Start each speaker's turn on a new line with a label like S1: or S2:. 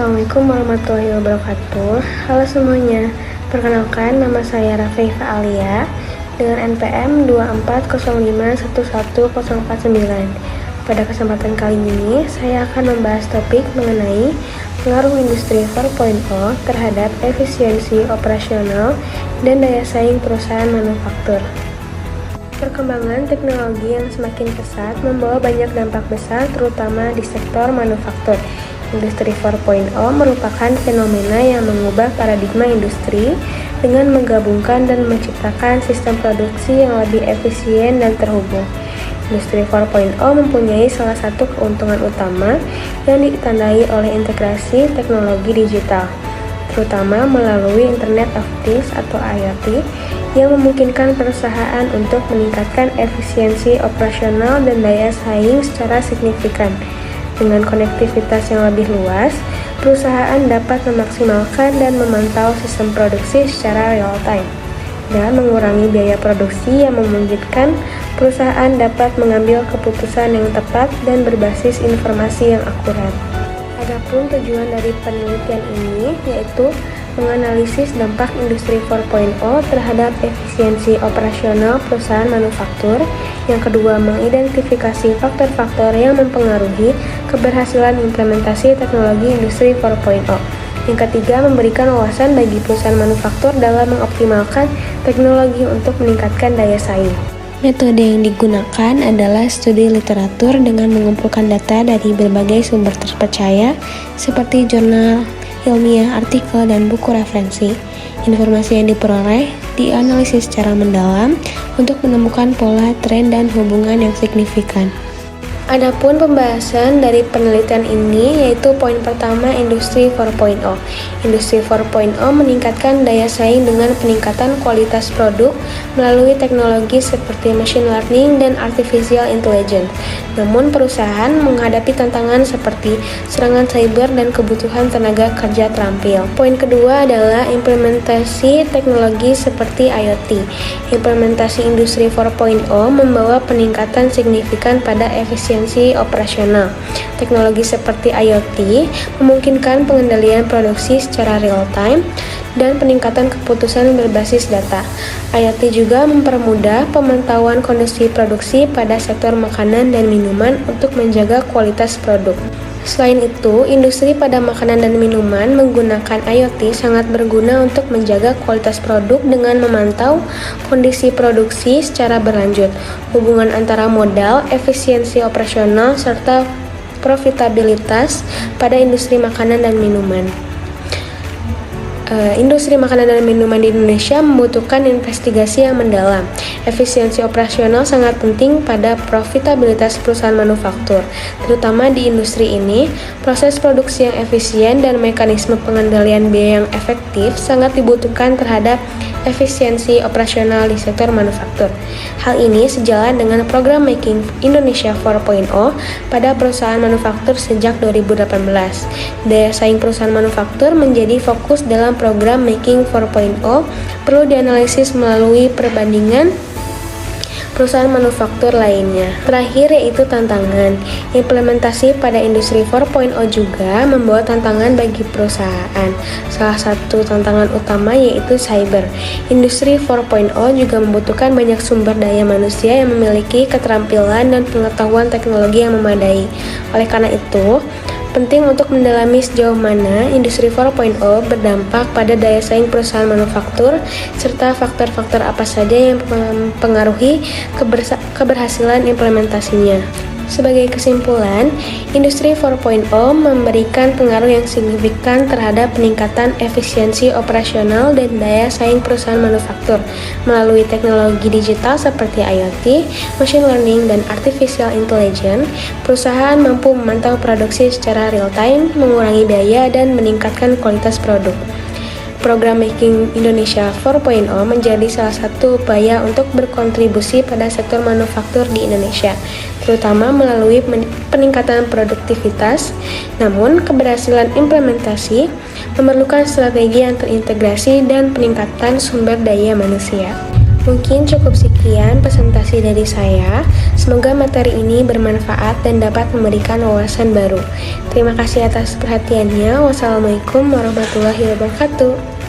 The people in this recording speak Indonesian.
S1: Assalamualaikum warahmatullahi wabarakatuh. Halo semuanya, perkenalkan nama saya Rafaifa Alia dengan NPM 2405111049. Pada kesempatan kali ini, saya akan membahas topik mengenai pengaruh industri 4.0 terhadap efisiensi operasional dan daya saing perusahaan manufaktur. Perkembangan teknologi yang semakin pesat membawa banyak dampak besar terutama di sektor manufaktur. Industri 4.0 merupakan fenomena yang mengubah paradigma industri dengan menggabungkan dan menciptakan sistem produksi yang lebih efisien dan terhubung. Industri 4.0 mempunyai salah satu keuntungan utama yang ditandai oleh integrasi teknologi digital, terutama melalui Internet of Things atau IoT, yang memungkinkan perusahaan untuk meningkatkan efisiensi operasional dan daya saing secara signifikan. Dengan konektivitas yang lebih luas, perusahaan dapat memaksimalkan dan memantau sistem produksi secara real-time dan mengurangi biaya produksi yang memungkinkan perusahaan dapat mengambil keputusan yang tepat dan berbasis informasi yang akurat. Adapun tujuan dari penelitian ini yaitu menganalisis dampak industri 4.0 terhadap efisiensi operasional perusahaan manufaktur. Yang kedua, mengidentifikasi faktor-faktor yang mempengaruhi keberhasilan implementasi teknologi industri 4.0. Yang ketiga, memberikan wawasan bagi perusahaan manufaktur dalam mengoptimalkan teknologi untuk meningkatkan daya saing. Metode yang digunakan adalah studi literatur dengan mengumpulkan data dari berbagai sumber terpercaya seperti jurnal ilmiah, artikel, dan buku referensi. Informasi yang diperoleh dianalisis secara mendalam untuk menemukan pola, tren, dan hubungan yang signifikan. Adapun pembahasan dari penelitian ini yaitu poin pertama, industri 4.0. Industri 4.0 meningkatkan daya saing dengan peningkatan kualitas produk melalui teknologi seperti machine learning dan artificial intelligence. Namun perusahaan menghadapi tantangan seperti serangan cyber dan kebutuhan tenaga kerja terampil. Poin kedua adalah implementasi teknologi seperti IoT. Implementasi industri 4.0 membawa peningkatan signifikan pada efisiensi operasional. Teknologi seperti IoT memungkinkan pengendalian produksi secara real-time dan peningkatan keputusan berbasis data. IoT juga mempermudah pemantauan kondisi produksi pada sektor makanan dan minuman untuk menjaga kualitas produk. Selain itu, industri pada makanan dan minuman menggunakan IoT sangat berguna untuk menjaga kualitas produk dengan memantau kondisi produksi secara berlanjut, hubungan antara modal, efisiensi operasional, serta profitabilitas pada industri makanan dan minuman. Industri makanan dan minuman di Indonesia membutuhkan investigasi yang mendalam. Efisiensi operasional sangat penting pada profitabilitas perusahaan manufaktur. Terutama di industri ini, proses produksi yang efisien dan mekanisme pengendalian biaya yang efektif sangat dibutuhkan terhadap efisiensi operasional di sektor manufaktur. Hal ini sejalan dengan program Making Indonesia 4.0 pada perusahaan manufaktur sejak 2018. Daya saing perusahaan manufaktur menjadi fokus dalam program Making 4.0 perlu dianalisis melalui perbandingan perusahaan manufaktur lainnya. Terakhir yaitu tantangan. Implementasi pada industri 4.0 juga membawa tantangan bagi perusahaan. Salah satu tantangan utama yaitu cyber. Industri 4.0 juga membutuhkan banyak sumber daya manusia yang memiliki keterampilan dan pengetahuan teknologi yang memadai. Oleh karena itu, penting untuk mendalami sejauh mana industri 4.0 berdampak pada daya saing perusahaan manufaktur, serta faktor-faktor apa saja yang mempengaruhi keberhasilan implementasinya. Sebagai kesimpulan, industri 4.0 memberikan pengaruh yang signifikan terhadap peningkatan efisiensi operasional dan daya saing perusahaan manufaktur melalui teknologi digital seperti IoT, machine learning, dan artificial intelligence. Perusahaan mampu memantau produksi secara real-time, mengurangi biaya, dan meningkatkan kualitas produk. Program Making Indonesia 4.0 menjadi salah satu upaya untuk berkontribusi pada sektor manufaktur di Indonesia, terutama melalui peningkatan produktivitas. Namun, keberhasilan implementasi memerlukan strategi yang terintegrasi dan peningkatan sumber daya manusia. Mungkin cukup sekian presentasi dari saya. Semoga materi ini bermanfaat dan dapat memberikan wawasan baru. Terima kasih atas perhatiannya. Wassalamualaikum warahmatullahi wabarakatuh.